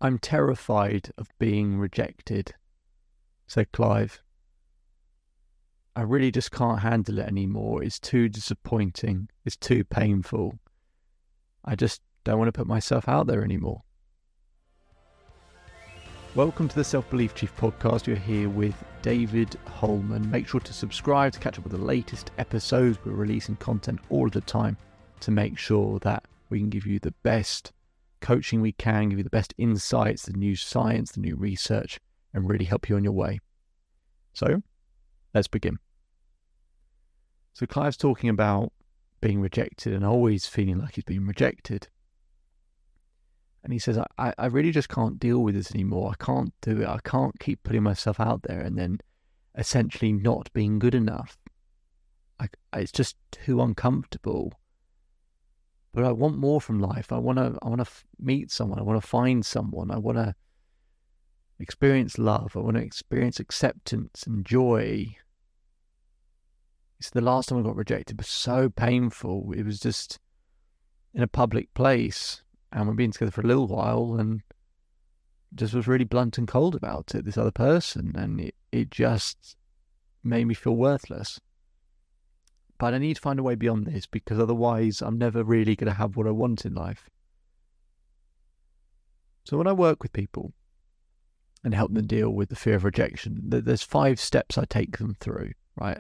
I'm terrified of being rejected, said Clive. I really just can't handle it anymore. It's too disappointing. It's too painful. I just don't want to put myself out there anymore. Welcome to the Self-Belief Chief podcast. You're here with David Holman. Make sure to subscribe to catch up with the latest episodes. We're releasing content all the time to make sure that we can give you the best coaching we can, give you the best insights, the new science, the new research, and really help you on your way. So, let's begin. So Clive's talking about being rejected and always feeling like he's being rejected. And he says, I really just can't deal with this anymore. I can't do it. I can't keep putting myself out there and then essentially not being good enough. It's just too uncomfortable. But I want more from life. I want to meet someone. I want to find someone. I want to experience love. I want to experience acceptance and joy. It's the last time I got rejected was so painful. It was just in a public place, and we've been together for a little while, and just was really blunt and cold about it, this other person, and it just made me feel worthless. But I need to find a way beyond this, because otherwise I'm never really going to have what I want in life. So when I work with people and help them deal with the fear of rejection, there's 5 steps I take them through, right?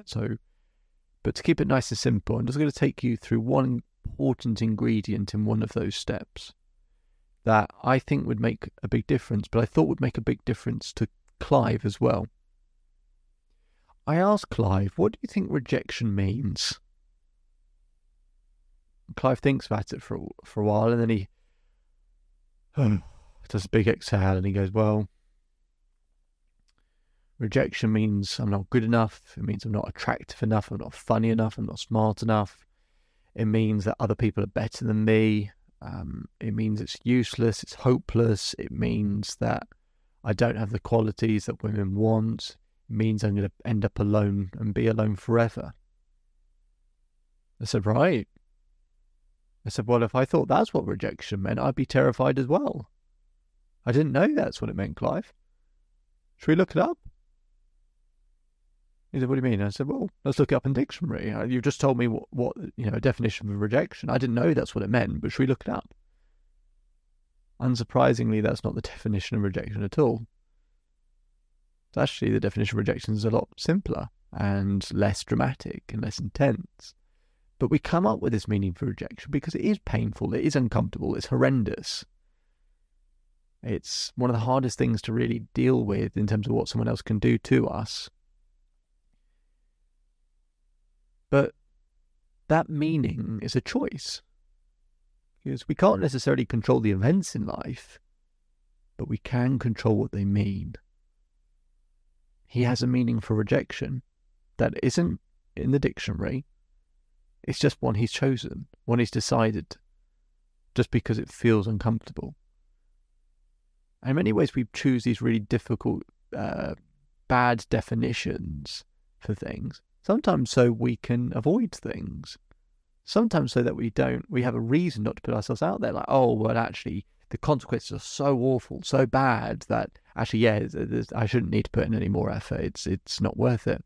But to keep it nice and simple, I'm just going to take you through one important ingredient in one of those steps that I think would make a big difference, but I thought would make a big difference to Clive as well. I asked Clive, what do you think rejection means? Clive thinks about it for a while, and then he does a big exhale, and he goes, well, rejection means I'm not good enough. It means I'm not attractive enough. I'm not funny enough. I'm not smart enough. It means that other people are better than me. It means it's useless. It's hopeless. It means that I don't have the qualities that women want. It means I'm going to end up alone and be alone forever. I said, right. I said, well, if I thought that's what rejection meant, I'd be terrified as well. I didn't know that's what it meant, Clive. Should we look it up? He said, what do you mean? I said, well, let's look it up in dictionary. You just told me what a definition of rejection. I didn't know that's what it meant, but should we look it up? Unsurprisingly, that's not the definition of rejection at all. Actually, the definition of rejection is a lot simpler and less dramatic and less intense. But we come up with this meaning for rejection because it is painful, it is uncomfortable, it's horrendous. It's one of the hardest things to really deal with in terms of what someone else can do to us. But that meaning is a choice. Because we can't necessarily control the events in life, but we can control what they mean. He has a meaning for rejection that isn't in the dictionary. It's just one he's chosen, one he's decided, just because it feels uncomfortable. And in many ways, we choose these really difficult, bad definitions for things. Sometimes so we can avoid things. Sometimes so that we have a reason not to put ourselves out there. Like, oh, well, actually, the consequences are so awful, so bad that actually, yeah, I shouldn't need to put in any more effort. It's not worth it.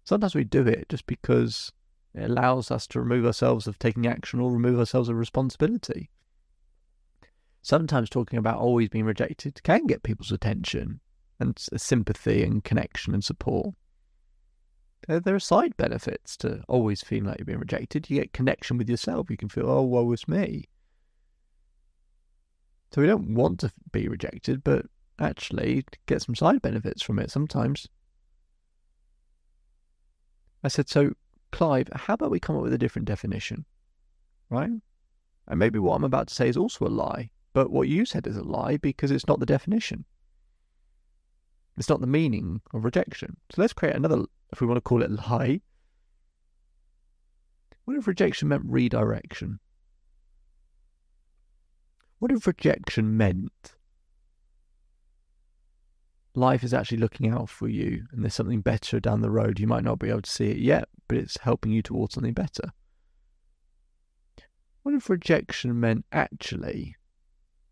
Sometimes we do it just because it allows us to remove ourselves of taking action or remove ourselves of responsibility. Sometimes talking about always being rejected can get people's attention and sympathy and connection and support. There are side benefits to always feeling like you're being rejected. You get connection with yourself. You can feel, oh, woe is me. So we don't want to be rejected, but actually get some side benefits from it sometimes. I said, so Clive, how about we come up with a different definition, right? And maybe what I'm about to say is also a lie, but what you said is a lie because it's not the definition. It's not the meaning of rejection. So let's create another, if we want to call it lie. What if rejection meant redirection? What if rejection meant life is actually looking out for you and there's something better down the road? You might not be able to see it yet, but it's helping you towards something better. What if rejection meant actually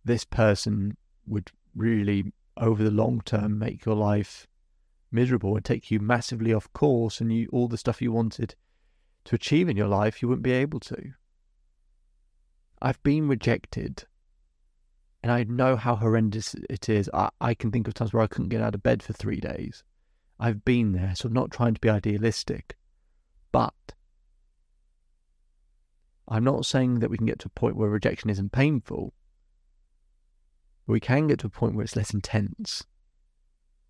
this person would really, over the long term, make your life miserable and take you massively off course, and all the stuff you wanted to achieve in your life, you wouldn't be able to. I've been rejected, and I know how horrendous it is. I can think of times where I couldn't get out of bed for 3 days. I've been there, so I'm not trying to be idealistic. But I'm not saying that we can get to a point where rejection isn't painful. But we can get to a point where it's less intense.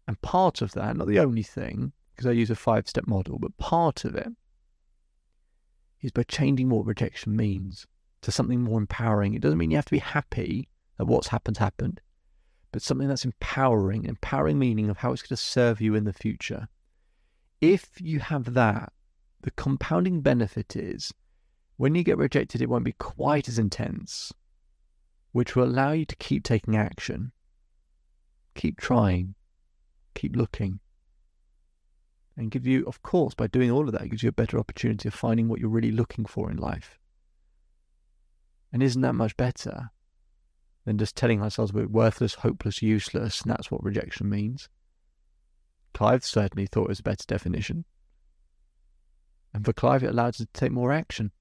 And part of that, not the only thing, because I use a 5-step model, but part of it is by changing what rejection means to something more empowering. It doesn't mean you have to be happy that what's happened, but something that's empowering meaning of how it's going to serve you in the future. If you have that, the compounding benefit is when you get rejected, it won't be quite as intense, which will allow you to keep taking action, keep trying, keep looking, and give you, of course, by doing all of that, it gives you a better opportunity of finding what you're really looking for in life. And isn't that much better than just telling ourselves we're worthless, hopeless, useless, and that's what rejection means? Clive certainly thought it was a better definition. And for Clive, it allowed us to take more action.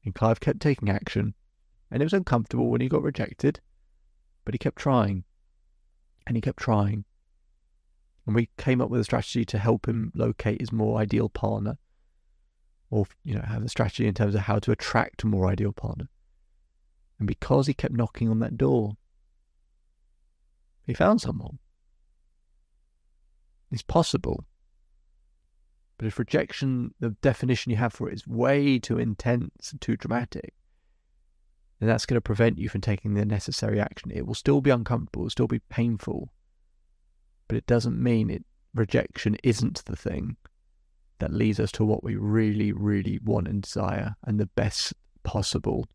And Clive kept taking action, and it was uncomfortable when he got rejected, but he kept trying, and he kept trying. And we came up with a strategy to help him locate his more ideal partner, or have a strategy in terms of how to attract a more ideal partner. And because he kept knocking on that door, he found someone. It's possible. But if rejection, the definition you have for it, is way too intense and too dramatic, then that's going to prevent you from taking the necessary action. It will still be uncomfortable, it will still be painful, but it doesn't mean rejection isn't the thing that leads us to what we really, really want and desire, and the best possible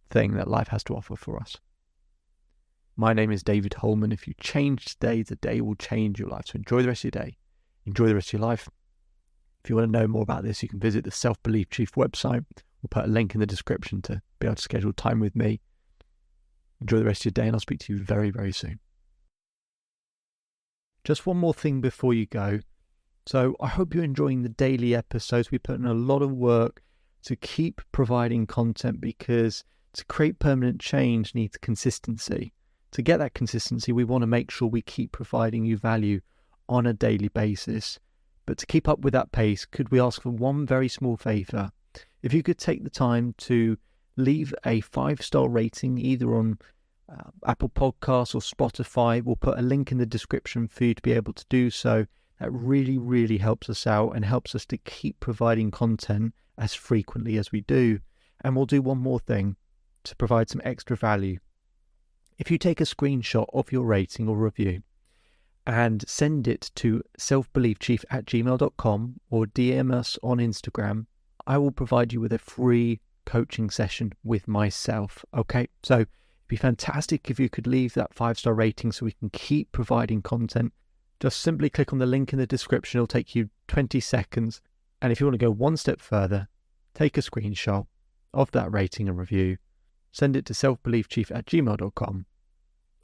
thing that life has to offer for us. My name is David Holman. If you change today, the day will change your life. So enjoy the rest of your day. Enjoy the rest of your life. If you want to know more about this, you can visit the Self-Belief Chief website. We'll put a link in the description to be able to schedule time with me. Enjoy the rest of your day, and I'll speak to you very, very soon. Just one more thing before you go. So I hope you're enjoying the daily episodes. We put in a lot of work to keep providing content, because to create permanent change needs consistency. To get that consistency, we want to make sure we keep providing you value on a daily basis. But to keep up with that pace, could we ask for one very small favour? If you could take the time to leave a 5-star rating either on Apple Podcasts or Spotify. We'll put a link in the description for you to be able to do so. That really, really helps us out and helps us to keep providing content as frequently as we do. And we'll do one more thing to provide some extra value. If you take a screenshot of your rating or review and send it to selfbeliefchief@gmail.com or DM us on Instagram, I will provide you with a free coaching session with myself. Okay, so it'd be fantastic if you could leave that 5-star rating so we can keep providing content. Just simply click on the link in the description. It'll take you 20 seconds. And if you want to go one step further, take a screenshot of that rating and review, send it to selfbeliefchief@gmail.com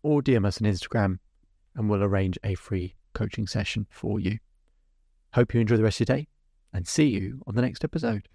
or DM us on Instagram, and we'll arrange a free coaching session for you. Hope you enjoy the rest of your day, and see you on the next episode.